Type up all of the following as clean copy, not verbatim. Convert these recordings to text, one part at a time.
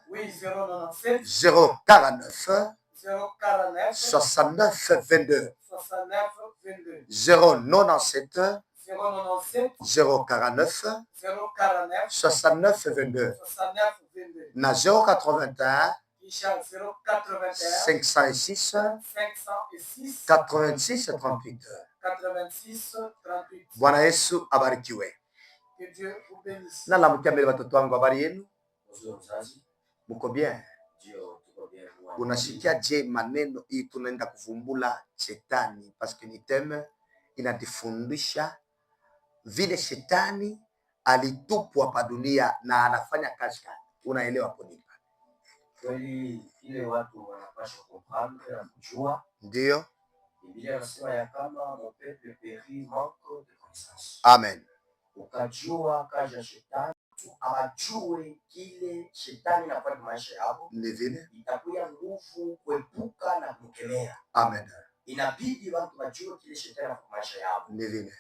Oui, 097 049 049 69 22. 69 22. 097 097 049 049 69 22. 69 22. Na 081 Kisha 081 506 506 86 38. 86 38. Bwana Yesu abarikiwe. Que Dieu vous bénisse. Nalamkia mbele watoto wangu, habari yenu? Muko bien? Unasikia je maneno hii tunaenda kuvumbula shetani, paske ni teme inatufundisha vile shetani alitupwa hapa dunia na anafanya kazi gani. Unaelewa hapo nini? Kweli ile watu wanapaswa comprendre na kujua. Ndio Biblia inasema ya kama mon peuple périt manque de connaissance. Amen. Ukajua kazi ya shetani, abajue kile shetani anafanya maisha yao, ni vile itakuwa nguvu kuepuka na kumkemea. Amen. Inabidi watu wajue kile shetani anafanya maisha yao, ni vile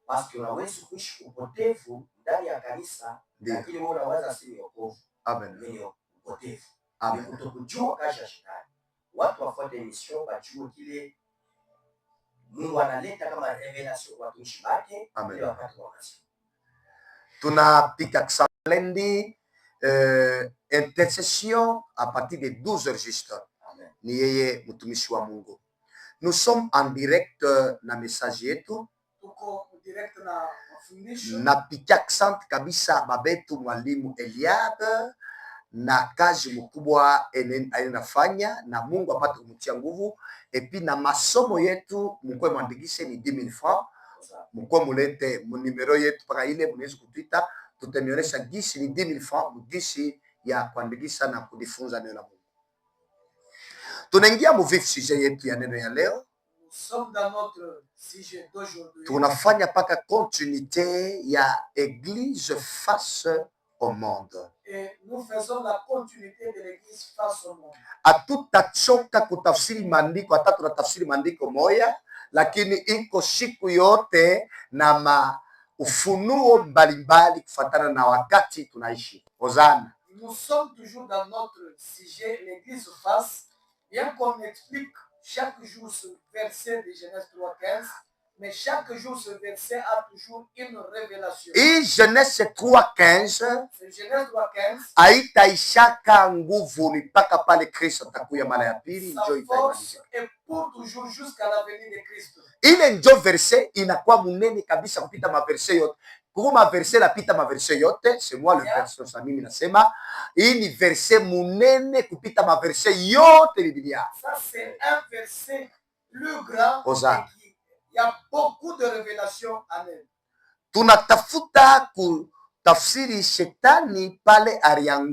basi unaweza kuishi upotevu ndani ya kanisa, lakini wewe unaweza si wokovu. Amen. Ni upotevu. Amen. Kutokujua kazi ya shetani. Watu wafuate mission, wajue kile Mungu analeta kama revelation kwa watumishi wake. Amen. Wakati wa kazi tunapika ksalendi intercession à partir de 12h juste. Amen. Ni yeye mtumishi wa Mungu. Nous sommes en direct na message yetu. Tuko direct na mafundisho. Napika ksante kabisa babetu mwalimu Eliab na kazi mkubwa anafanya, na Mungu apate kumtia nguvu. Epi na masomo yetu mkwe mwandikishe ni 10,000 francs. Mkwe mulete numero yetu paka ile mnaweza kutuita, tutemionesha gisi ni 10,000 francs gisi ya kuandikisha na kujifunza neno la Mungu. Tunaingia mu vif sujet yetu ya neno ya leo. Nous sommes dans notre sujet d'aujourd'hui. Tunafanya paka continuité ya église face au monde. Et nous faisons la continuité de l'église face au monde. Hatutachoka kutafsiri maandiko, hata tunatafsiri maandiko moya, lakini iko siku yote na ufunuo mbalimbali kufatana na wakati tunaishi. Hosana. Nous sommes toujours dans notre sujet, l'église face, bien qu'on explique chaque jour ce verset de Genèse 3:15, mais chaque jour ce verset a toujours une révélation. Et Genèse 3:15 Genèse 3:15 haitaishaka nguvu mpaka pale Kristo atakuya mara ya pili, sa njo force itaimaliza. est pour toujours jusqu'à la venue de Christ. Ile njo verset inakuwa munene kabisa kupita maverse yote. Kuko maverse napita maverse yote, c'est moi le verset sa mimi nasema, hii ni verset munene kupita maverse yote Biblia. Ça c'est un verset plus grand. Hosana. Il y a beaucoup de révélations en elle. Tunatafuta kutafsiri shetani pale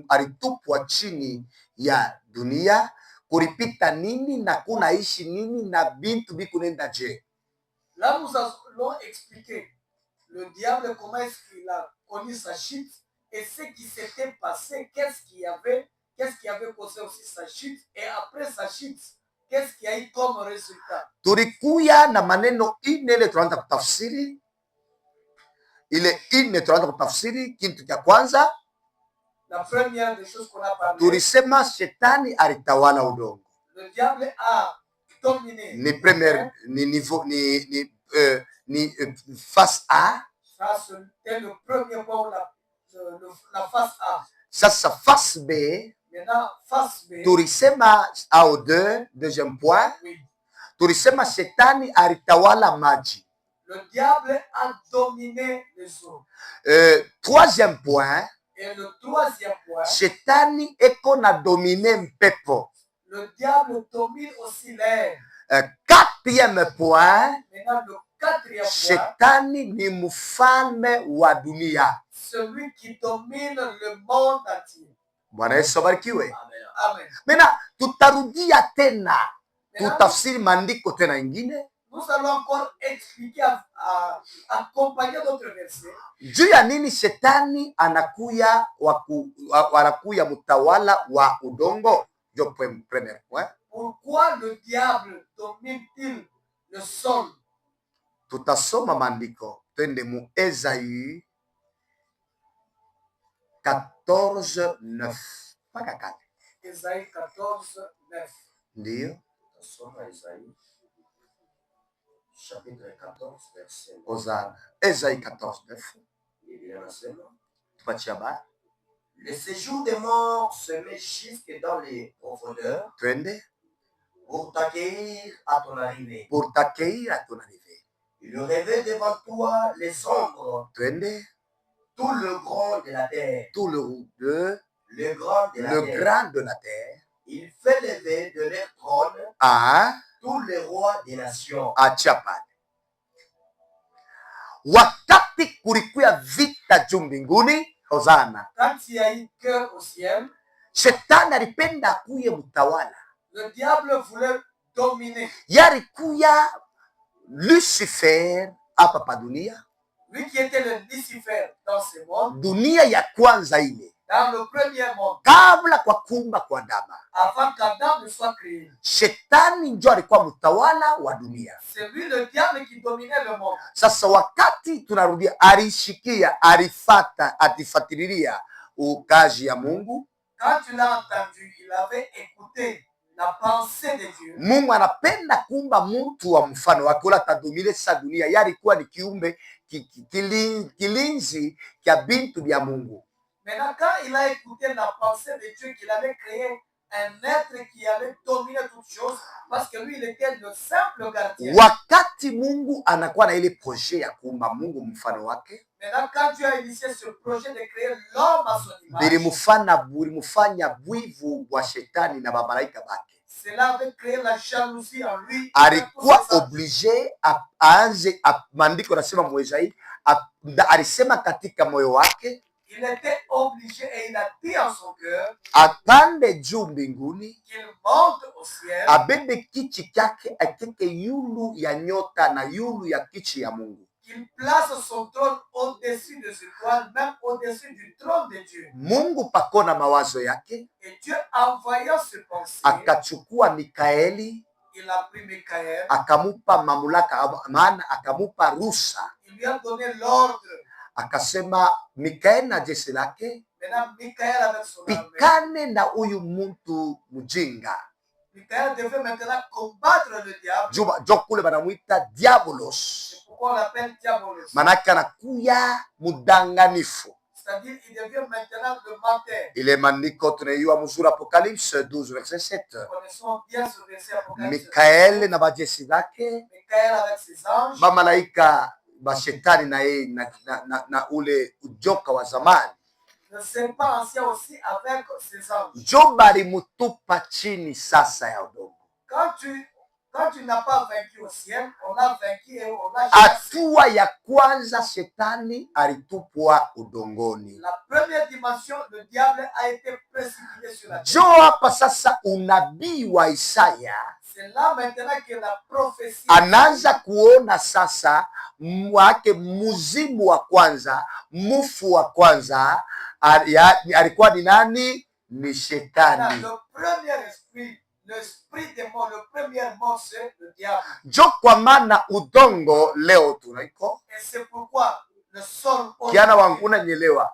alitupwa chini ya dunia, kulipita nini na kunaishi nini na bintu bikunenda je. Là, nous allons expliquer le diable, comment est-ce qu'il a connu sa chute et ce qui s'était passé, qu'est-ce qui avait causé aussi sa chute, et après sa chute, qu'est-ce qui a eu comme résultat. Tulikuya na maneno ine ile tunaanza kutafsiri. Ile ine tunaanza kutafsiri kitu cha kwanza. La première des choses qu'on a parlé. Tulisema shetani alitawala udongo. Le diable a dominé. Ni première ni niveau ni face A. Ça c'était le premier point, la face A. Sasa face B. Maintenant face B. Tulisema au deuxième point. Oui. Tulisema shetani alitawala maji. Le diable a dominé les eaux. Troisième point. Et le troisième point. Shetani eko na domine mpepo. Le diable domine aussi l'air. Quatrième point. Maintenant, le quatrième point. Shetani ni mfalme wa dunia. Celui qui domine le monde entier. Bwana Yesu abarikiwe. Amen. Mena tutarudia tena. Tutafsiri maandiko tena ingine. Nous allons encore expliquer, accompagner d'autres versets. Juu ya nini shetani anakuya mutawala wa udongo? Jo premier point. Pourquoi le diable domine-t-il le sol? Tutasoma maandiko. Twende mu Esaïe 14:9. mpaka kale. Ésaïe 14, 9. Ndiyo, Tasoma Isaïe chapitre 14 verset 9. Hosana. Esaïe 14:9. Biblia nasema, Tupatie habari. le séjour des morts se met jusque dans les profondeurs Twende pour t'accueillir à ton arrivée. pour t'accueillir à ton arrivée. Il revêt devant toi les ombres, Twende tout le grand de la terre. tout le Grand de la terre. grand de la terre. Il fait lever de leur trône tous les rois des nations. Achia pale. Wakati kulikuwa vita juu mbinguni, Hosana, Quand il y a eu cœur au ciel, shetani alipenda akuye mtawala. le diable voulait dominer. Yarikuya Lucifer hapa pa dunia, Lui qui était le Lucifer dans ce monde, dunia ya kwanza ile, dans le premier monde, kabla kwa kuumba kwa Adamu. avant qu'Adam ne soit créé. Shetani ndio alikuwa mtawala wa dunia. C'est lui le diable qui dominait le monde. Sasa wakati tunarudia, alishikia, alifata, atifatililia kazi ya Mungu. Quand tu l'as entendu, il avait écouté la pensée de Dieu. Mungu anapenda kuumba mtu wa mfano wake, ula tadomile sa dunia. Yeye alikuwa ni kiumbe kilinzi kya bintu vya Mungu. Maintenant, quand il a écouté la pensée de Dieu, qu'il avait créé un être qui allait dominer toutes choses, parce que lui, il était le simple gardien. Wakati Mungu anakuwa na ile projet ya kuumba Mungu mfano wake, Maintenant, quand Dieu a initié ce projet de créer l'homme à son image, bilimufanya bwivu wa shetani na babalaika bake. cela avait créé la jalousie en lui. Alikuwa oblige aanze, maandiko nasema Mwezaii alisema katika moyo wake, Il était obligé et il a dit en son cœur apande juu mbinguni, qu'il monte au ciel, abebe kichi chake akeke yulu ya nyota na yulu ya kichi ya Mungu. qu'il place son trône au-dessus des étoiles, même au-dessus du trône de Dieu. Mungu pakona mawazo yake, Et Dieu, en voyant ce pensée, akachukua Mikaeli, il a pris Michael, akamupa mamlaka, maana akamupa rusa, il lui a donné l'ordre. akasema Mikaeli na jeshi lake Maintenant, Michael avec son armée, pikane na huyu muntu mjinga. Michael devait maintenant combattre le diable. Jo kule banamwita Diabolos, C'est pourquoi on l'appelle Diabolos. manake anakuya mudanganifu. C'est-à-dire, il devient maintenant le menteur. Ile maandiko tunaiwa mzuri Apocalypse 12 verset 7. Nous connaissons bien ce verset Apocalypse. Mikaeli na bajeshi lake, Michael avec ses anges, bamalaika bashetani na yeye na ule ujoka wa zamani, le serpent ancien aussi avec ses anges. jo balimutupa chini sasa ya udongo. Quand tu n'as pas vaincu au ciel, on a vaincu et on a chassé. Hatua ya kwanza shetani alitupwa udongoni. La première dimension, le diable a été précipité sur la terre. Jo hapa sasa unabii wa Isaya C'est là maintenant que la prophétie anaanza kuona sasa wake muzimu wa kwanza, mufu wa kwanza alikuwa ni nani? Ni shetani. le premier esprit, l'esprit des morts, le premier mort, c'est le diable. Jo kwa maana udongo leo tunaiko Et c'est pourquoi le sol kiana wangu, unanielewa?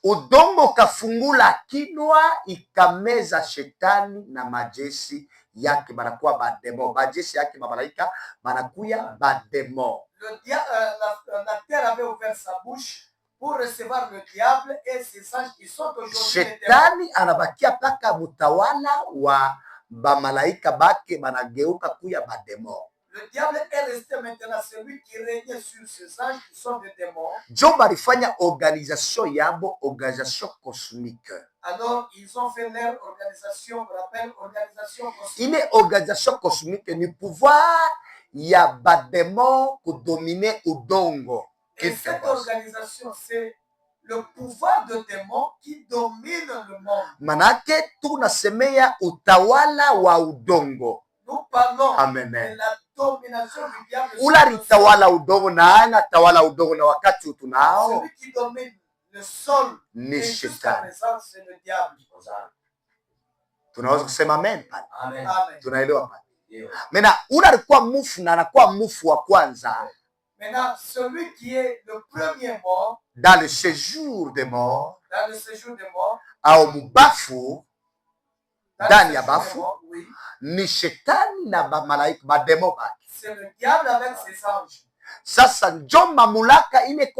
Udongo kafungula kinwa ikameza shetani na majeshi yake, banakuwa bademo. Majeshi yake mabalaika banakuya bademo. la terre avait ouvert sa bouche pour recevoir le diable et ses anges qui sont aujourd'hui les démons. Shetani anabakia paka mutawala wa bamalaika bake, banageuka kuya bademo. Le diable est resté maintenant celui qui régnait sur ces anges qui sont des démons. Jo balifanya organisation yabo, organisation cosmique. Alors, ils ont fait leur organisation, on l'appelle organisation cosmique. Ile organisation cosmique ni pouvoir ya bademo kudomine udongo. Et cette organisation, c'est le pouvoir de démons qui domine le monde. Manake tunasemea utawala wa udongo. Nous parlons Amen. de la domination du diable. Ula litawala udongo na ana tawala udongo, na wakati tunao Celui qui domine le sol ni et jusqu'à shetani. présent, c'est le diable. Tunaweza kusema amen pale. Amen. Amen. Tunaelewa pale. Ndio. Mena ula alikuwa mufu na anakuwa mufu wa kwanza Maintenant, celui qui est le premier mort dans le séjour des morts, dans le séjour des morts, au mubafu, Dans ndani ce ya bafu moment, oui, ni shetani na bamalaika bademo bake. c'est le diable avec ses anges. Sasa njo mamulaka ile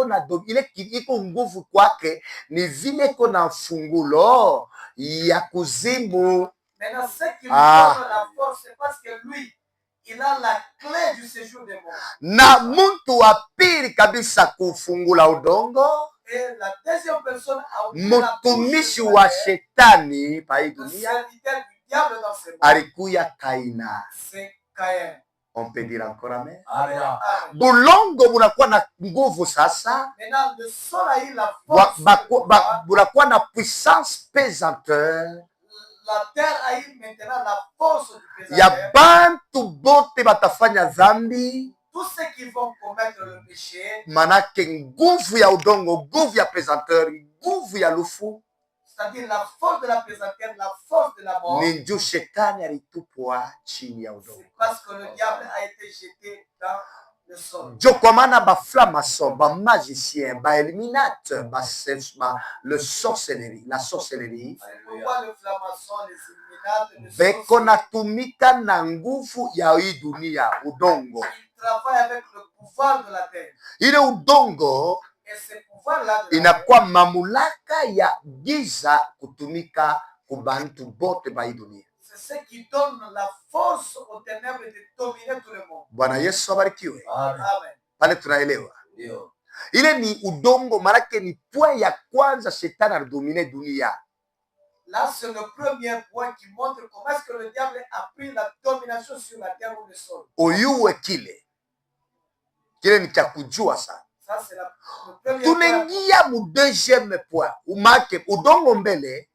iko nguvu kwake, ni vile iko na fungulo ya kuzimu. Maintenant, ce qui lui donne la force, c'est parce que lui, il a la clé du séjour des morts. Na muntu wa pili kabisa kufungula udongo, Et la deuxième personne a ouvert la mtumishi bouche wa de shetani pa hii le dunia serviteur du diable dans ses mains. alikuya Kaina. C'est Caïn. On peut dire encore amen. Amen. Amen. Bulongo bunakuwa na nguvu sasa, Maintenant, le sol a eu la force. bunakuwa na puissance pesanteur La terre a eu maintenant la force du ya pésateur. bantu bote batafanya dhambi, Tous ceux qui vont commettre le péché, manake nguvu ya udongo, nguvu ya pesanteur, nguvu ya lufu c'est-à-dire la force de la pésateur, la force de la mort, ni njoo shetani alitupwa chini ya udongo. c'est parce que le diable a été jeté dans le sol. Njo kwa maana baflamason, bamagicien, baeliminate, le sorcellerie, la sorcellerie C'est pourquoi le flamasson, les illuminates, les beko sorciers, natumika na nguvu ya hii dunia, udongo. ils travaillent avec le pouvoir de la terre. Ile udongo Et ce pouvoir-là de la terre, inakuwa mamulaka ya giza kutumika kubantu bote ba hii dunia. c'est ce qui donne la force aux ténèbres de dominer tout le monde. Bwana Yesu abarikiwe. Amen. Amen. Pale tunaelewa Ndio. ile ni udongo, manake ni point ya kwanza shetani alidomine dunia. Là, c'est le premier point qui montre comment est-ce que le diable a pris la domination sur la terre ou le sol. Uyuwe kile ni cha kujua sana. Ça, c'est le premier point. Tunaingia mu deuxième point, umake udongo mbele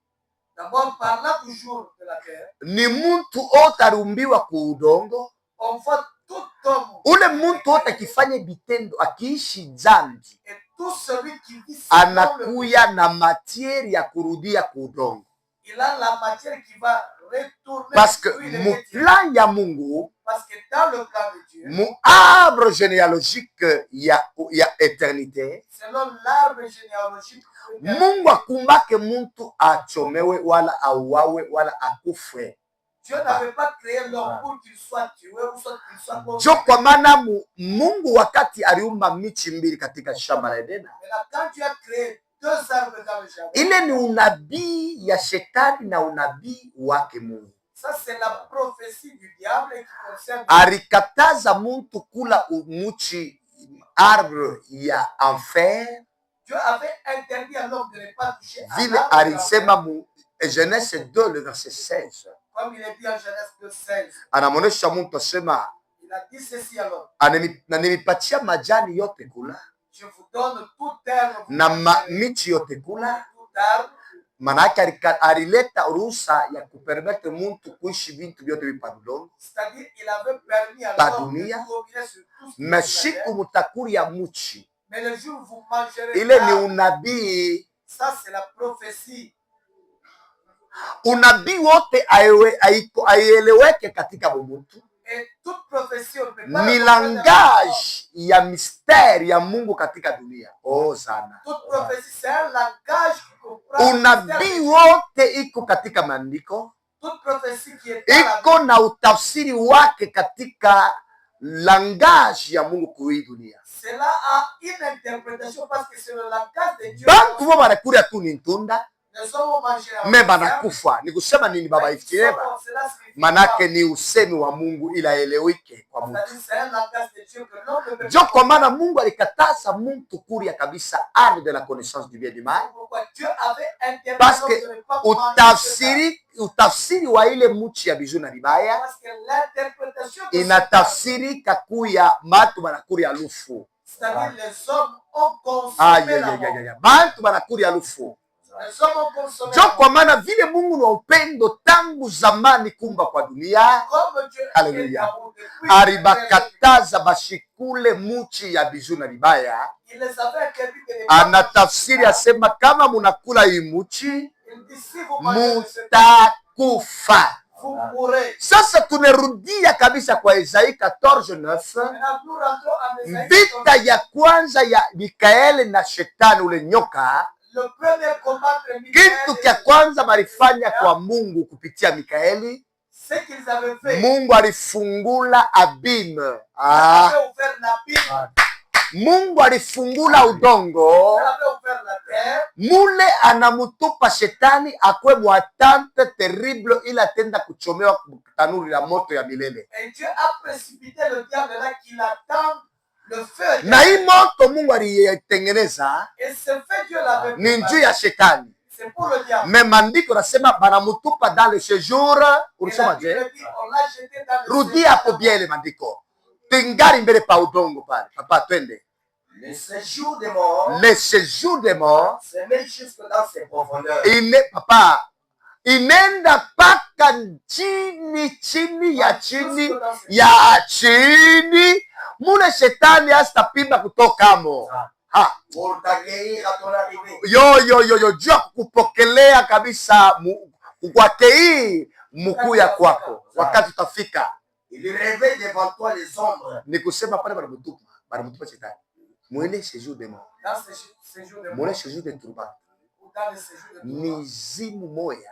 D'abord, parlant toujours de la terre, ni muntu ote aliumbiwa ku udongo. on voit tout homme Ule muntu ote akifanya vitendo, akiishi dhambi, et tout celui qui vit selon le anakuya na matiere ya kurudia ku udongo, il a la matière qui va retourner parce que où il mu était. plan ya Mungu, Parce que dans le plan de Dieu, mu arbre généalogique ya eternité, selon l'arbre généalogique, Mungu akumbake muntu achomewe wala auawe wala akufe. Dieu n'avait pas créé l'homme pour qu'il soit tué ou soit qu'il soit mort. Jo kwa maana Mungu wakati aliumba michi mbili katika shamba la Edena, Maintenant, quand Dieu a créé deux arbres dans le jardin, ile ni unabii ya shetani na unabii wake Mungu. ça c'est la prophétie du diable qui concerne Alikataza muntu kula muchi arbre ya enfer, Dieu avait interdit à l'homme de ne pas toucher à vile l'arbre de alisema l'enfer, mu Genèse 2 le verset 16. comme il est dit en Genèse 2:16. Anamonesha muntu asema Il a dit ceci alors, nilipatia majani yote kula je vous donne toute herbe, vous na mangerez michi yote kula. toute arbre. Manake alileta ruhusa ya kupermete muntu kuishi vintu vyote vipadulongo, C'est-à-dire il avait permis à Pa l'homme de dunia, dominer sur tout ce qui est meshiku sur la terre. mutakuri ya muchi. Mais le jour où vous mangerez Ile ni l'arbre, unabii. ça c'est la prophétie. Unabii wote aieleweke katika mumuntu, Et toute prophétie, on ne peut pas ni la comprendre dans langage ya mystère ya Mungu katika dunia. Oh sana. toute prophétie, c'est un langage qui comprend. le mystère de Unabii Dieu. wote iko katika maandiko, Toute prophétie qui est dans la iko na utafsiri wake katika langage ya Mungu kui dunia. cela a une interprétation parce que c'est le langage de Dieu. Bantu bo banakuria tu ni ntunda, Les hommes ont mangé la me viande, banakufa. Ni kusema nini baba mais ils ifikireba? sont- cela signifie Manake quoi? ni usemi wa Mungu ila elewike kwa Mungu. C'est-à-dire, c'est un langage de Dieu que l'homme ne peut Jo pas kwa maana Mungu alikataza muntu kuria kabisa arbre de la connaissance du bien du mal, comprendre. Pourquoi Dieu avait interdit parce l'homme que de ne pas manger utafsiri wa ile muchi ya bizu na cela. vibaya Parce que l'interprétation de ce inatafsirika kuya matu banakuria lufu. c'est-à-dire les hommes ont consommé Aya la ya mort. ya ya, bantu banakuria lufu. Les hommes ont consommé Jo la kwa mort. maana vile Mungu ni wa upendo tangu zamani kumba kwa dunia, Comme Dieu Alléluia. est d'amour depuis alibakataza bashikule muchi ya bizu na vibaya. il les avait interdit de ne pas Anatafsiri asema kama munakula hii muchi il dit si vous mangez de ce temps, mutakufa. vous mourrez. Sasa tunarudia kabisa kwa Isaia 14:9, Maintenant nous rentrons en Ésaïe. vita ya kwanza ya Mikaeli na shetani ule nyoka le premier combat entre Michael Kitu kia kwanza balifanya kwa Mungu kupitia Mikaeli, ce qu'ils avaient fait, Mungu alifungula abime. ils avaient ouvert l'abîme, Mungu alifungula udongo, ils avaient ouvert la terre, mule anamutupa shetani akwe mwatante terrible ili atenda kuchomewa tanuri la moto ya milele. et Dieu a précipité le diable là qu'il attend le feu. Na hii moto Mungu alitengeneza Et ce fait Dieu l'avait ni njuu préparé. ya shetani. C'est pour le diable. Me maandiko nasema banamutupa dans le séjour. Et la Ulisoma je? Bible dit, on l'a jeté dans le Rudi séjour. hapo bien ile maandiko. Tingari mbele pa udongo pale. Papa twende. Le séjour des morts Le séjour des morts se met jusque dans ses profondeurs. papa inenda paka chini ya chini ya chini. Mule shetani asitapima kutokamo. Ha. Pour t'accueillir à ton arrivée. Yo jua kukupokelea kabisa kukwakei mkuya kwako wakati utafika. Il réveille devant toi les ombres. Ni kusema pale banamutupa shetani mwele séjour de mort, Dans ce séjour de mwele mort, séjour de tourba ou dans le séjour de mort. mizimu moya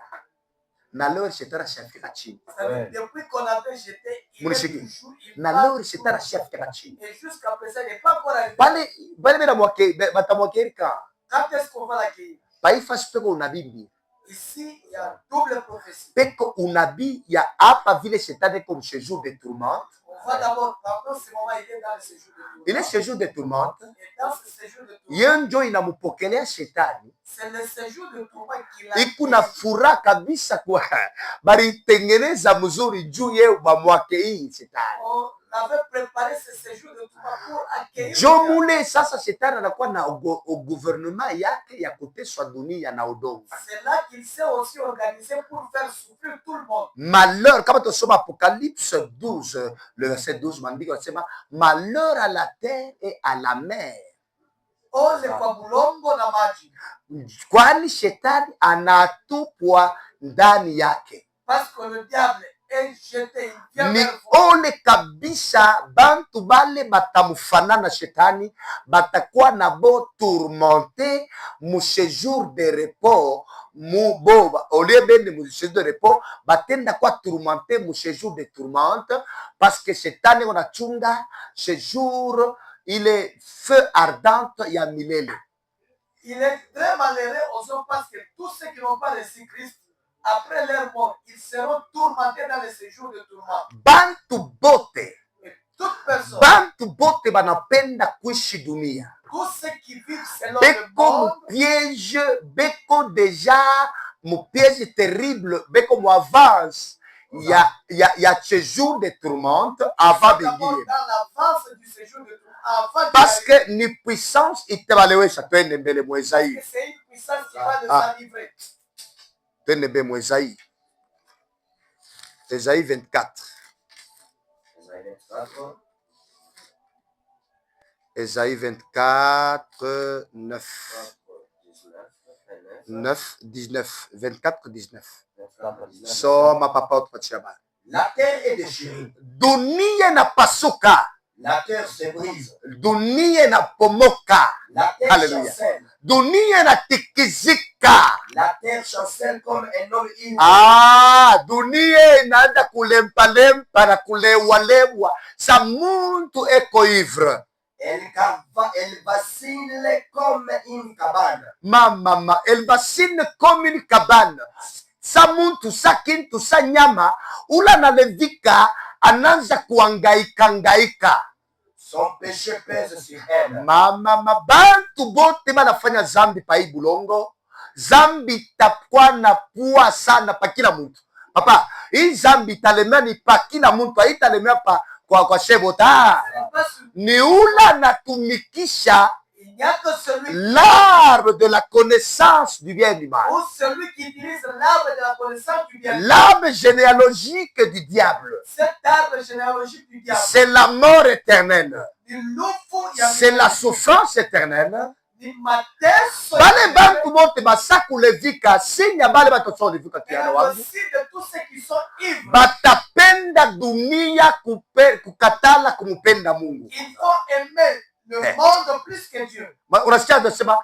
na leo shetani ashafika chini, C'est-à-dire, depuis qu'on avait jeté, il Mon est échec. toujours, il na va leo toujours. shetani ashafika chini Et jusqu'à présent, il n'est pas encore arrivé. pale bena batamwakerika Quand est-ce qu'on va l'accueillir? paifasi peko unabii Ici, il y a double prophétie. peko unabii ya hapa vile shetani ko séjour de tourmente. On va d'abord, pendant ce moment, il est dans le séjour de tourmente. Ile séjour de tourmente Et dans ce séjour de tourmente, yenjo inamupokelea shetani c'est le séjour de tourmente qu'il a. iku na furaha kabisa kwa balitengeneza mzuri juu ye bamwake hii shetani On avait préparé ce séjour de tourmente pour accueillir. jo le diable. mule. Sasa shetani anakuwa na gouvernement yake ya kuteswa dunia na udongo. C'est là qu'il s'est aussi organisé pour faire souffrir tout le monde. Malheur, kama tusoma Apocalypse 12 le verset 12, maandiko yanasema malheur à la terre et à la mer, Ole kwa bulongo na maji. kwani shetani anatupwa ndani yake. Parce que le diable est jeté, il vient Ni vers vous. ole kabisa bantu bale batamufanana shetani batakuwa na bo tourmenté mu séjour de repos mu boba olie bende mu séjour de repos batenda kwa tourmenté mu séjour de tourmente parce que shetani wanachunga séjour ile feu ardente ya milele. Il est très malheureux aux hommes parce que tous ceux qui n'ont pas reçu Christ, après leur mort, ils seront tourmentés dans le séjour de tourment. Bantu bote Et toute personne, bantu bote banapenda kuishi dunia tous ceux qui vivent selon le beko monde, mupiège, beko déjà mupiège terrible, beko mu avance ya séjour de tourmente avant de d'abord guier. dans l'avance du séjour de tourment, avant de Parce que ni puissance itabalewesha. Twende mbele mu Esaïe, c'est une puissance qui va les Ah. enivrer. twende mbele mu Esaïe, Esaïe 24, Esaïe 24 19, 24 19. Soma papa utupatie habari. La terre est déchirée. Dunia inapasuka, La terre se brise. dunia inapomoka, La terre Alléluia. chancelle. dunia inatikizika. La terre chancelle comme un homme ivre. Dunia inaanza kulempalempa na kulewalewa sa muntu eko ivre. Elle vacille comme une cabane. Mama elbasine comme une cabane. Sa muntu sa kintu sa nyama ula nalevika anaanza kuangaika. Son péché pèse sur elle. Mama bantu bote banafanya zambi pa hii bulongo. Zambi itakuwa na pua sana pa kila muntu. Papa, hii zambi italemea ni pa kila muntu, haitalemea pa kwa shebota. Ni ula natumikisha Il n'y a que celui l'arbre de la connaissance du bien et du mal. ou celui qui utilise l'arbre de la connaissance du bien. L'arbre généalogique du diable, Cet arbre généalogique du diable, c'est la mort éternelle. il nous faut y aller. C'est la souffrance éternelle. Ni mateso Bale bantu bote basakulevika sinya bale batosolevika et kiana wangu aussi de tous ceux qui sont ivres. batapenda dunia kukatala kumupenda Mungu. Ils vont aimer le monde plus que Dieu. Unasikia anasema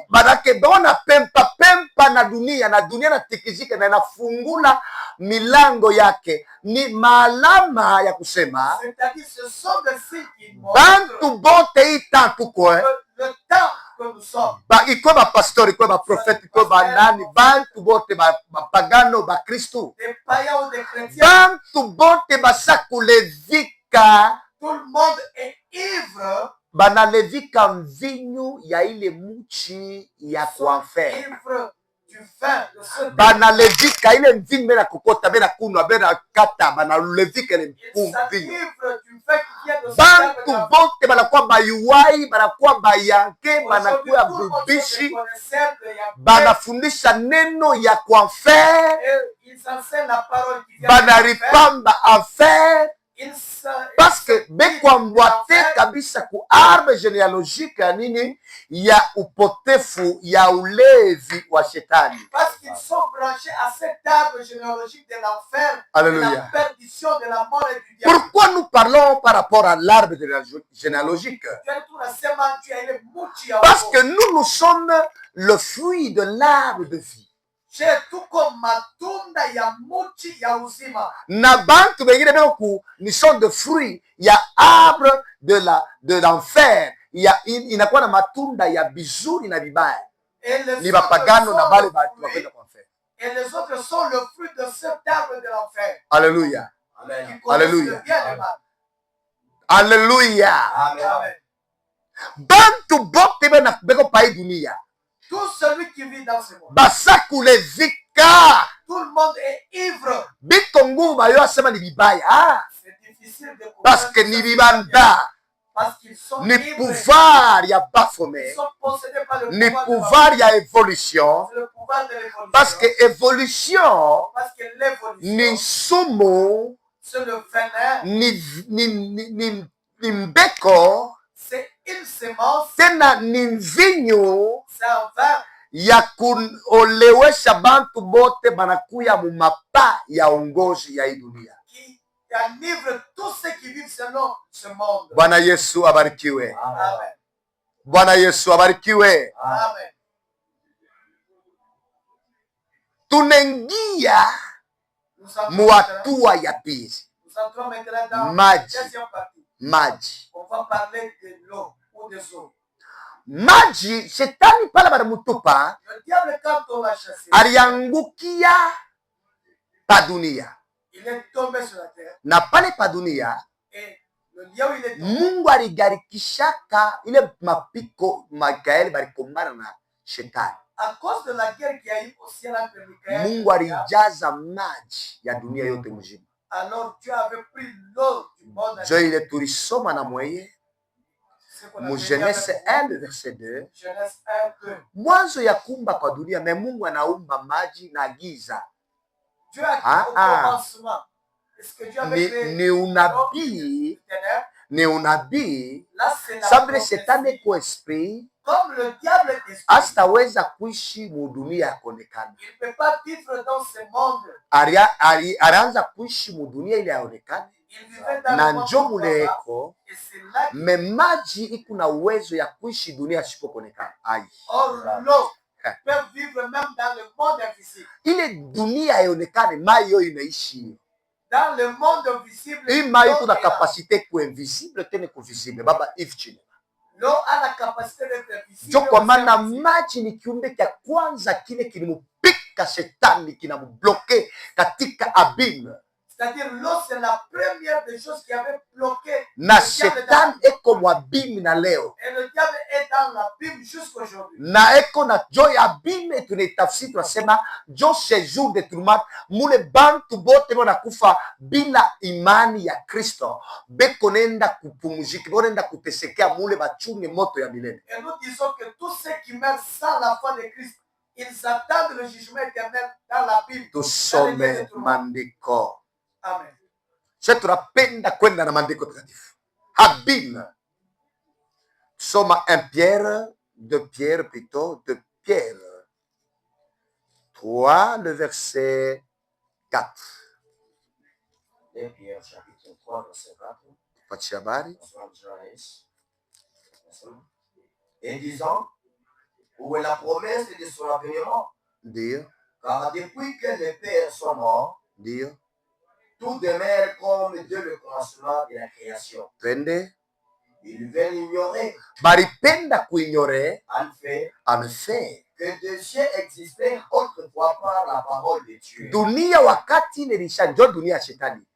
manake bona pempa na dunia natikizika na inafungula milango yake. Ni maalama ya kusema C'est-à-dire, ce sont des signes qui bantu bote hii tatu kwe le temps que nous sommes. ikwe bapastori ikwe baprofeti ikwe banani bantu bote bapagano bakristu Des païens ou des chrétiens, bantu bote basakulevika tout le monde est ivre. banalevika mvinyu ya ile muchi ya kuanfer. Ivre du vin de ce Banalevika ile mvinyu bena kokota bena kunwa bena kata banalevika ile Ils mvinyu. s'ivre du vin qui vient de ce Bantu bote banakuwa bayuwai banakuwa bayanke banakuwa bubishi banafundisha neno ya kuanfer ils enseignent la parole qui vient banaripamba enfer parce que bekwambwate kabisa ku arbre généalogique ya nini ya upotefu ya ulevi wa shetani. Parce qu'ils sont branchés à cet arbre généalogique de l'enfer, de la perdition, de la mort et du diable. Pourquoi nous parlons par rapport à l'arbre généalogique? Parce que nous sommes le fruit de l'arbre de vie. Na bantu bengine beku ni sont de fruits ya arbre de l'enfer ya inakuwa na matunda ya bizuri na vibaya. Ni bapagano na bale batu bakwenda kwa enfer. Et les autres sont le fruit de cet arbre de l'enfer. Alléluia. Alléluia. Alléluia. Amen. Bantu bote beko pai dunia. Tout celui qui vit dans ce monde. Basakulevika. Tout le monde est ivre. Bikongu bayo asema ni bibaya. C'est difficile de comprendre. Parce que ni bibanda. Parce qu'ils sont ni ivres. Pouvoir ya bafome. Ils sont possédés par le ni pouvoir ya évolution. C'est le pouvoir de l'évolution. Parce que évolution. Parce que l'évolution. Ni sumo. C'est le venin. Ni mbeko. C'est une semence. Tena ni mvinyo. C'est un vin. Ya kuolewesha bantu bote banakuya mumapa ya ongozi ya hii dunia. Qui enivre tous ceux qui vivent selon ce monde. Bwana Yesu abarikiwe. Amen. Bwana Yesu abarikiwe. Amen. Tunaingia muatua ya pili. Nous entrons maintenant dans Maji. la deuxième partie. Maji. On va parler de l'eau ou des eaux. Maji, shetani pala banamutupa Le diable, quand on l'a chassé, aliangukia pa dunia, il est tombé sur la terre. na pale pa dunia Et le lieu où il est tombé, Mungu aligarikishaka ile mapiko Mikaeli balikombana na shetani. à cause de la guerre qu'il y a eu au ciel entre Michael, Mungu alijaza maji ya dunia yote mzima. alors Dieu avait pris l'eau du monde. Jo ile tulisoma na mweye mu Genèse 1 verset 2. Genèse 1, 2. Mwanzo ya kumba kwa dunia, me Mungu anaumba maji na giza. Dieu a dit au commencement. Est-ce que Dieu avait créé Ni unabii, ténèbres? ni unabii. Là, c'est la Sabile prophétie. shetani kwa esprit Comme le diable est esprit, astaweza kuishi mu dunia ya kuonekana. il ne peut pas vivre dans ce monde. Alianza kuishi mu dunia ile yaonekana Il vivait dans na le monde njo du mule combat. eko Et c'est là que, me maji iko na uwezo ya kuishi dunia isipokuonekana. Ai, or l'eau peut vivre même dans le monde invisible. ile dunia yaonekane mai yo inaishi. Dans le monde invisible, Hii mai l'eau iko na est là. kapasite ku invisible tena ku visible. Baba if chini. L'eau a la capacité d'être visible. Jo kwa aussi maana invisible. maji ni kiumbe cha kwanza kile kilimupika shetani kinambloke katika abime. C'est-à-dire l'eau, c'est la première des choses qui avait bloqué Na le diable shetani dans- eko mwabimi na leo. Et le diable est dans la Bible jusqu'aujourd'hui. Na eko na jo ya bime tunaitafsiri tunasema jo séjour de tourment mule bantu bote wanakufa bila imani ya Kristo beko nenda kupumzika bonenda kutesekea mule bachunge moto ya milele. Et nous disons que tous ceux qui meurent sans la foi de Christ, ils attendent le jugement éternel dans la Bible. Dans les lieux Tusome de tourment. maandiko. Amen. Sisi tunapenda kwenda na maandiko takatifu. Habime. Soma 1 Pierre, 2 Pierre plutôt, 2 Pierre 3, le verset 4. 2 Pierre chapitre 3 verset 4. Patia habari. Nasoma vizuri na Yesu. Et disant, où est la promesse de son avènement? Dire, Car depuis que les pères sont morts, dire, tout demeure comme dès le commencement de la création. twende. Ils veulent ignorer, Balipenda kuignore, en effet, que Dieu existait autrefois par la parole de Dieu. dunia wakati ile ilisha, njo dunia ya shetani.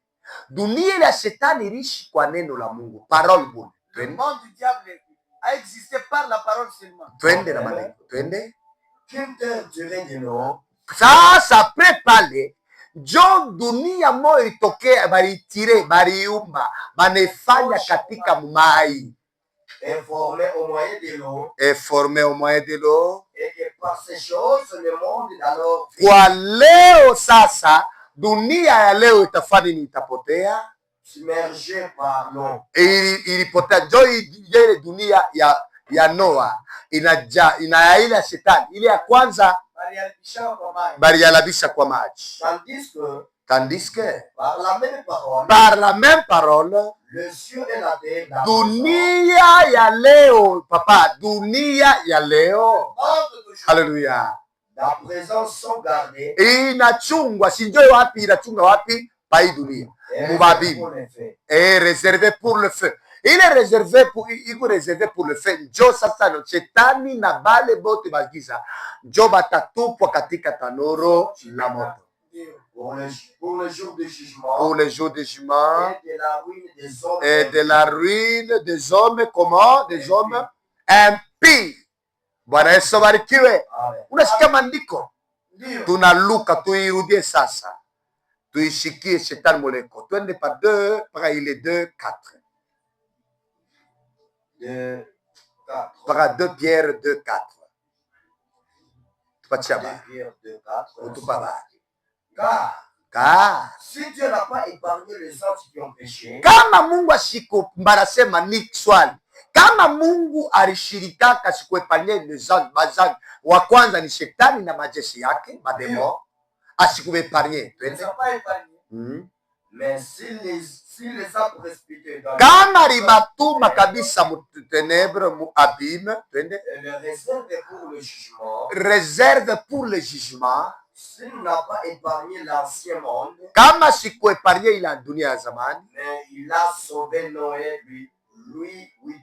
Dunia ile ya shetani iliishi kwa neno la Mungu, parole bure. Le monde du diable a existé par la parole seulement. Twende na maneno, twende. Qu'une durée de l'eau, Sasa après pale njo dunia moyo itokea, balitire baliumba banefanya katika mai est formée au moyen de l'eau, et formé au moyen de l'eau. et que par ces choses, le monde alors Kwa leo sasa dunia ya leo itafanya nini? Itapotea, submergé par l'eau. ilipotea. Njo ile dunia ya Noa ina ile ya shetani, ile ya kwanza balialabisha kwa maji. Tandis que par la même parole, le ciel et la terre, dunia ya leo papa, dunia ya leo, haleluya, la présence sont gardés, inachungwa. Sinjo wapi inachunga wapi? Pa hii dunia mubabibi, réservé pour le feu. Il est réservé pour le feu. Njo sasa no shetani na bale bote bagiza njo batatupwa katika tanuru la moto pour le jour du jugement, pour le jour du jugement et de la ruine des hommes, et de la ruine des hommes. Comment? Des hommes impies. Bwana Yesu abarikiwe. Unasikia maandiko? Tunaluka, tuirudie sasa, tuishikie shetani moleko. Twende pa 2 para ile 2:4 para 2 Pierre 2:4 tupatia ba utupa ba. Car si Dieu n'a pas épargné les anges qui ont péché, kama Mungu ashiko mbarasema ni swali, kama Mungu alishirikaka sikuepanye bazangi wa kwanza ni shetani na majeshi yake mademo, asikuepargne mais s'il les a précipités dans kama libatuma kabisa mutenebre mu abime, twende le réserve pour le jugement, réserve pour le jugement. S'il n'a pas épargné l'ancien monde, kama sikuepargne ila dunia ya zamani, mais il a sauvé Noé, lui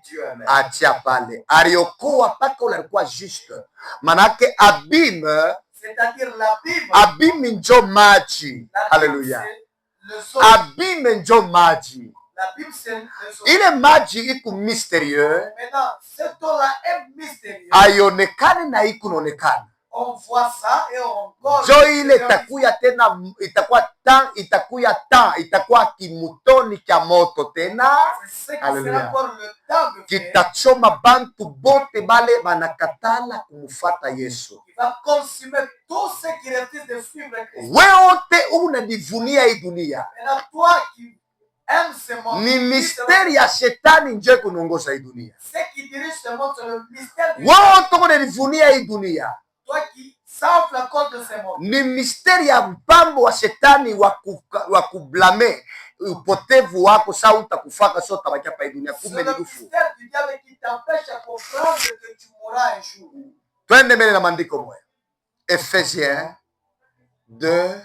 Dieu aime. Atia pale aliokoa mpaka ule alikuwa juste, manake abime, c'est-à-dire l'abîme. Abime njo maji. Haleluya, abime njo maji. Ile maji iku mystérieux, aionekane na ikunaonekana. On voit ça et on jo ile itakuya tena, itakuwa kimutoni cha moto tena. Haleluya, kitachoma bantu bote bale banakatala kumufata Yesu. Wewe unajivunia hii dunia, ni misteri ya shetani nje kunongoza hii dunia. Wewe unajivunia hii dunia, ni misteri ya mpambo wa shetani wa kublame upotevu wako. Saa utakufaka sio utabakia pa dunia, kumbe ni dufu. Twende mbele na maandiko moja, Ephésiens 2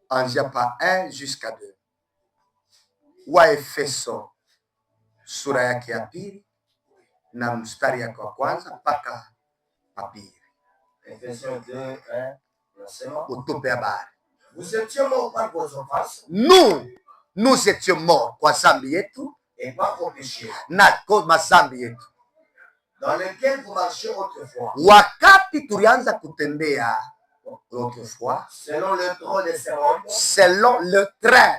anzia pa 1 jusqu'à 2. Wa Efeso sura yake ya pili na mstari yake wa kwanza mpaka pili. Ephésiens 2, 1, utupe habari. Vous étiez morts par vos offenses. Nous étions morts kwa zambi yetu et par vos péchés, na kwa mazambi yetu, dans lequel vous marchiez autrefois, wakati tulianza kutembea autrefois, selon le train de ce monde, selon le train.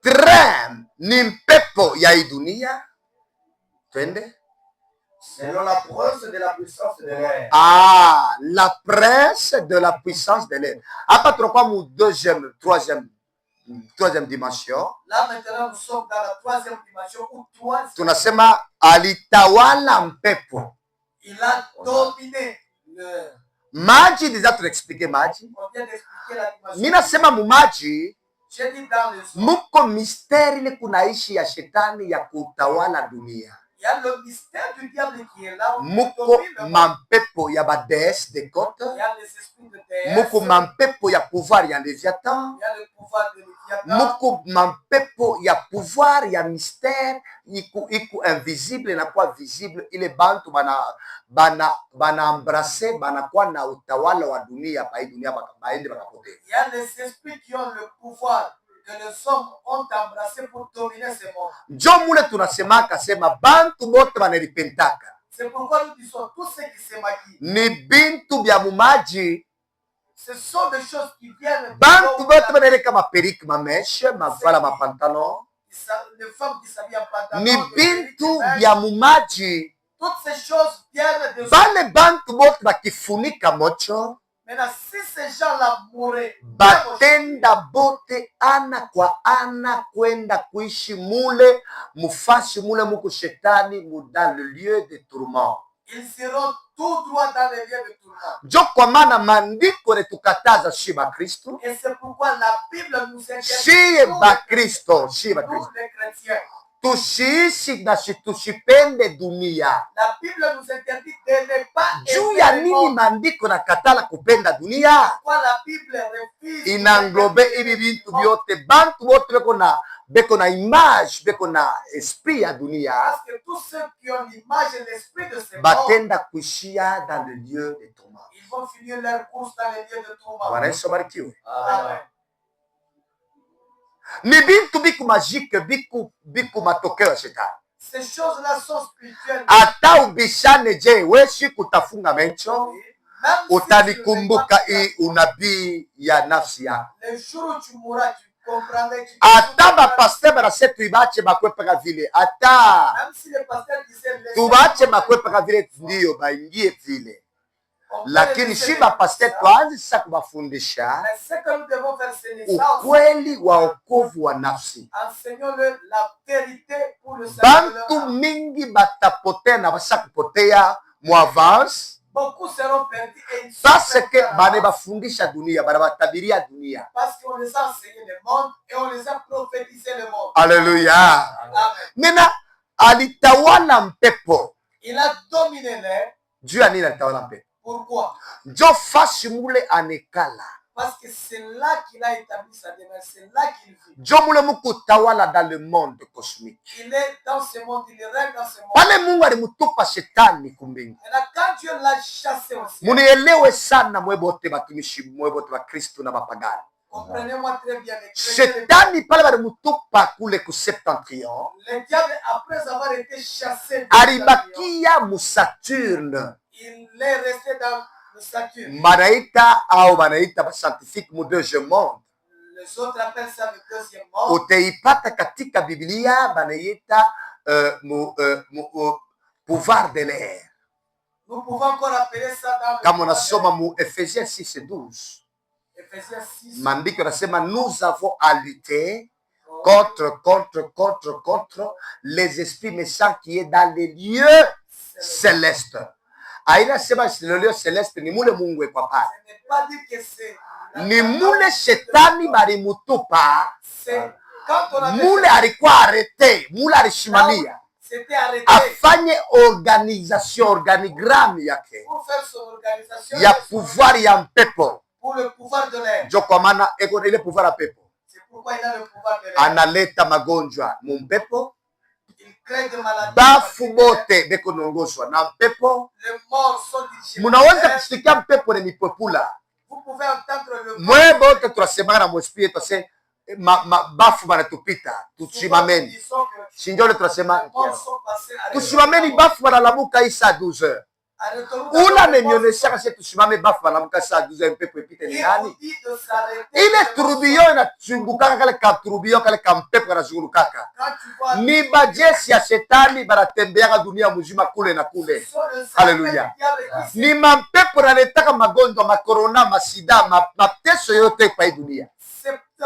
Train ni mpepo ya hii dunia. Twende. Selon la prince de la puissance de l'air. La prince de la puissance de l'air. Hapa tunakuwa mu troisième dimension. Là maintenant nous sommes dans la troisième dimension ou troisième. Tunasema alitawala mpepo. Il a dominé le maji. Déjà tunaexplique maji. On vient d'expliquer la dimension. Mimi nasema mu maji J'ai dit dans le son. muko misteri ile kunaishi ya shetani ya kutawala dunia. Il y a le mystère du diable qui est là. Muko mampepo ya bades de côte. Il y a les esprits de terre. Muko mampepo ya pouvoir ya Léviathan. Il y a le pouvoir de Léviathan. Muko mampepo ya pouvoir ya mystère iku invisible na kwa visible ile bantu bana embrasser bana kwa na utawala wa dunia pa dunia baende bakapotea. Il y a les esprits qui ont le pouvoir que les hommes ont embrassé pour dominer ce monde. Njo mule tunasemaka sema bantu bote banelipentaka. C'est pourquoi nous disons tous ceux qui se maquillent. Ni bintu bya mumaji. Ce sont des choses qui viennent. Bantu bote baneleka ma perike, ma mèche, ma vala, ma pantalon. Les femmes qui s'habillent en pantalon. Ni bintu bya mumaji. Toutes ces choses viennent de Bale bantu bote bakifunika mocho. Maintenant, si ces gens-là mouraient, batenda bote ana kwa ana kwenda kuishi mule mufasi mule muku shetani dans le lieu de tourment. Ils seront tout droit dans les lieux de tourment. Njo kwa maana maandiko netukataza shi bakristo. Et c'est pourquoi la Bible nous interdit Shi bakristo, tous les chrétiens. Tushiishi na tusipende dunia. La Bible nous interdit de ne pas juu ya nini maandiko na katala kupenda dunia? Pourquoi la Bible refuse Inanglobe hivi vitu vyote. Bantu wote beko na image, beko na esprit ya dunia. Parce que tous ceux qui ont l'image et l'esprit de ces batenda kuishia dans le lieu de tourment. Ils vont finir leur course dans les lieux de tourment. Bwana Yesu barikiwe. Amen. Ni bintu biku magique, biku matokeo ya shetani. Ces choses-là sont spirituelles. Ata ubishane je, weshi kutafunga macho, utanikumbuka hii unabii ya nafsi yako. Le jour où tu mourras, tu comprendras que ata bapasteur banase tuibache makwepaka vile. Ata même si le pasteur disait tubache makwepaka vile ndiyo baingie vile. Lakini si bapasteur tuanze sasa kubafundisha ukweli wa wokovu wa nafsi. Bantu mingi batapotea na basa kupotea mu avance parce que bane bafundisha dunia, bana batabiria dunia. Parce qu'on les a enseigné le monde et on les a prophétisé le monde. Alléluia. Nena alitawala mpepo. Il a dominé l'air. Dieu a nini alitawala mpepo? Pourquoi? Njo fasi mule anekala. Parce que c'est là qu'il a établi sa demeure, c'est là qu'il vit. Njo mule mukutawala dans le monde cosmique. Il est dans ce monde, il règne dans ce monde. Pale Mungu alimutupa shetani kumbingu. Et quand Dieu l'a chassé aussi. Munielewe sana mwebote batumishi, mwebote ba Kristo na bapagani. Comprenez-moi très bien. Shetani pale balimutupa kule ku septentrion. Le diable, après avoir été chassé, alibakia mu Saturne. Il est resté dans le Saturne. Banaita au banaita ba scientifique mu deuxième monde. Les autres appellent ça le deuxième monde. Uteipata katika Biblia banaita pouvoir de l'air. Nous pouvons encore appeler ça dans le kama unasoma mu Ephésiens 6 et 12. Ephésiens 6. Maandiko yanasema nous avons à lutter contre les esprits méchants qui est dans les lieux célestes. Aina sema le lieu céleste ni mule Mungu ekwa pale. Ce n'est pas dit que c'est ni mule shetani balimutupa. C'est quand on a mule alikuwa arrêté, mule alishimamia. C'était arrêté. Afanye organisation, organigramme yake. Pour faire son organisation. Ya pouvoir ya mpepo. Pour le pouvoir de l'air. Njo kwa maana eko ile pouvoir ya pepo. C'est pourquoi il a le pouvoir de l'air. Analeta magonjwa mu mpepo. Il crée des maladies. Bafu bote beko nongozwa na mpepo. Les morts sont dirigés. Munaweza kusikia mpepo ni mipopula. Vous pouvez entendre le mwe bote tunasemana na mwespiri tose bafu banatupita tusimameni. Sinjole tunasema tusimameni bafu banalamuka isa 12h. Ula menionesha kasi tusimame bafu banalamuka isa 12h mpepo ipite ni nani? Ile turubio inachungukaka kale ka turubio kale ka mpepo kanazungurukaka. Ni bajesi ya shetani banatembeaka dunia mzima kule na kule. Haleluya. Ni mampepo naletaka magonjwa, makorona, masida, mateso yote kwa hii dunia.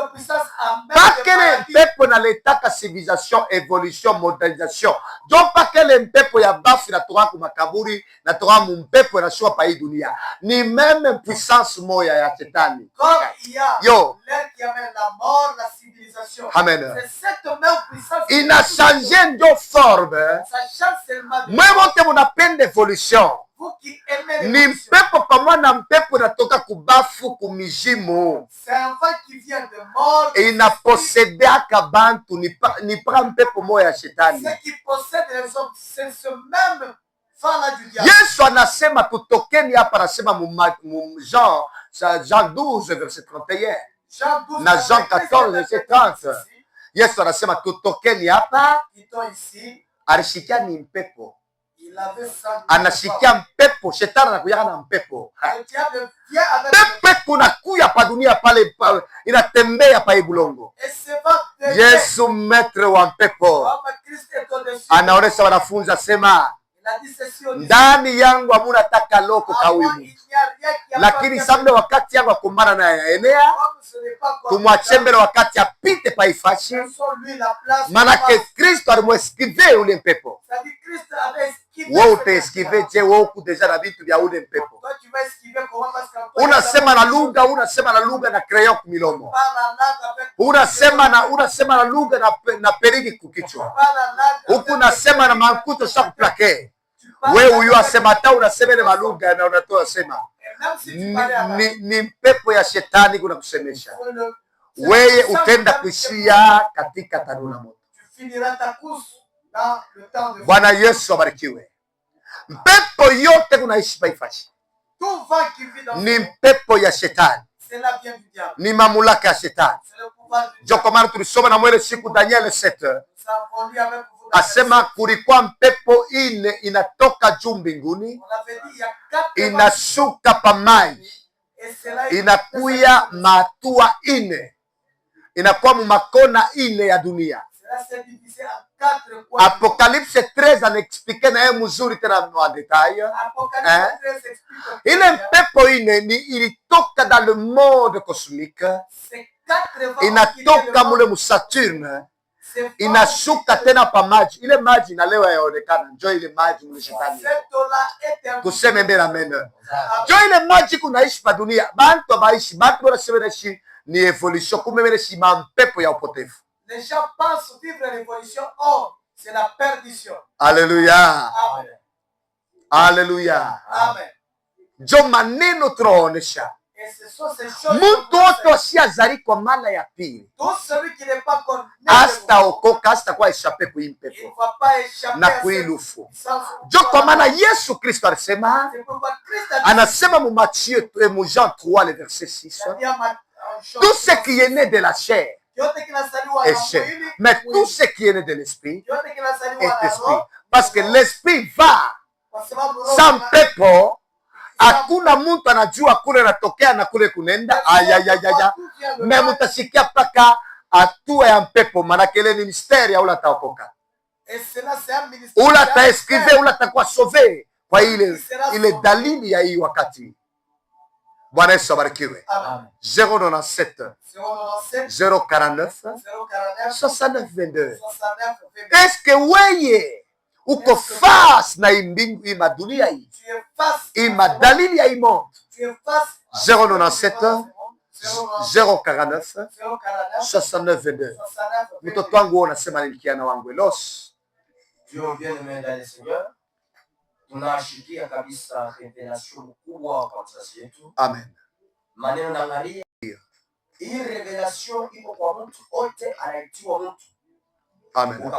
puissance amène Pas le que le paradis. mpepo naletaka civilisation, évolution, modernisation. Donc pas que le mpepo ya bafu inatoka ku makaburi, natoka mu mpepo inashuka pa hii dunia. Ni même puissance moya ya shetani. Comme il y a Yo. l'air qui amène la mort, la civilisation. Amen. C'est cette même puissance. Ina changé ndio forme. Ça change seulement de Mwe wote munapenda evolution. vous qui aimez Ni l'évolution. mpepo pamoja na mpepo inatoka kubafu kumijimu. C'est un vent qui vient de mort. Et inaposedeaka bantu ni pa mpepo moya ya shetani. Ce qui possède les hommes, c'est ce même vent-là du diable. Yesu anasema tutokeni hapa, anasema mu Jean 12 verset 31 Jean 12, na Jean 14 verset 30. Yesu anasema tutokeni hapa, Quittons ici. alishikia ni mpepo, Il avait ça. anashikia mpepo. Shetani anakuyaka na mpepo. Le diable vient avec Pepe kunakuya pa dunia pale inatembea pa ibulongo. et ce vent de Yesu maître wa mpepo comme Christ est au-dessus. anaonesha wanafunzi asema, Il a dit ceci au ndani yangu hamuna taka loko Avant, kawimu, il n'y a rien qui lakini appartient sabule wakati yangu akumbana na enea comme ce n'est pas quoi. tumwachie mbele wakati apite pa ifashi. Laissons lui la place. Manake Kristo alimweskive ule mpepo. Ça dit Christ avait esquivé. Wewe ce utaeskive vent-là. je? Wewe uko deja na vitu vya ule mpepo. Toi, tu vas esquiver comment? Parce qu'en toi, Unasema na lugha na crayon kumilomo. parle en langue avec. Unasema na lugha na perigi kukichwa. Parle en langue Huku avec- unasema na mankuto sa kuplake. Tu parles Wewe en huyo langue asema hata unasema ile malugha na unatoa sema. Et même si tu parlais en langue, Ni mpepo ya shetani kuna kusemesha. c'est le- c'est Wewe le sang utenda de- kuishia katika tanuru la moto. Tu finiras ta course dans le temps de Bwana Yesu abarikiwe. Mpepo yote kunaishi paifashi tout vent qui vit dans ni mpepo ya shetani, cela vient du diable. ni mamulaka ya shetani. C'est le pouvoir du Ndio diable. kwa maana tulisoma na mwele siku Daniel 7 Nous avons lu avec vous dans asema kulikuwa mpepo ine inatoka juu mbinguni, on avait dit il y a 4 vents inashuka pa maji, et cela inakuya matua ine, inakuwa mumakona ine ya dunia. cela s'est divisé en 4 coins. Apocalypse 13 anaexplike na yeye mzuri tena wa detail. Apocalypse 13 explique Ile mpepo ine ni ilitoka dans le monde cosmique, ces 4 vents inatoka mule mu Saturne, inashuka tena pa maji. Ile maji inalewa yaonekana, njo ile maji mule shetani. Tuseme mbele amen. Njo ile maji kunaishi pa dunia, bantu abaishi, bantu wanasema naishi ni evolution, kumbe naishi ma mpepo ya upotevu. Les gens pensent vivre l'évolution, or c'est la perdition. Haleluya, Amen. haleluya. Amen. Njo maneno tunaonesha Et ce sont ces choses. mtu wote asiazali kwa mara ya pili Tout celui qui n'est pas connu asitaokoka, asitakuwa eshape kui il ne mpepo va pas échapper na à kuilufu. ce sens. Njo kwa maana Yesu Kristo alisema, C'est pourquoi Christ a dit anasema mu Matthieu mu Jean 3 le verset 6, il y a une chose. tout ce qui est né de la chair Yote kinazaliwa est na chair, mwili, mais mwili. tout ce qui est né de l'esprit Yote kinazaliwa est na esprit, roho, parce que l'esprit va kwa sababu roho sans ina- pepo. Hakuna mtu anajua kule natokea na kule kunenda. Ayayayaya, Tout vient de me là. mutasikia mpaka hatua ya mpepo, maanake ile ni misteri ya ula ataokoka, Et cela, c'est un ministère. ula ataeskive, ula atakuwa sauve kwa ile dalili ya hii wakati. Bwana Yesu abarikiwe. Amen. 097 097 049 049 69 22. 69 22. Eske weye uko face na hii mbingu, hii madunia hii, Tu es face. hii madalili ya hii monde? Tu es face. 097 049 049 69 22. 69 Mtoto wangu wewe unasema nini kijana wangu Elos? Dieu bien-aimé dans le Seigneur, tunashikia kabisa revelation kubwa kwa mzazi yetu. Amen. Maneno na Maria, hii revelation iko kwa mtu wote anaitiwa mtu. Amen.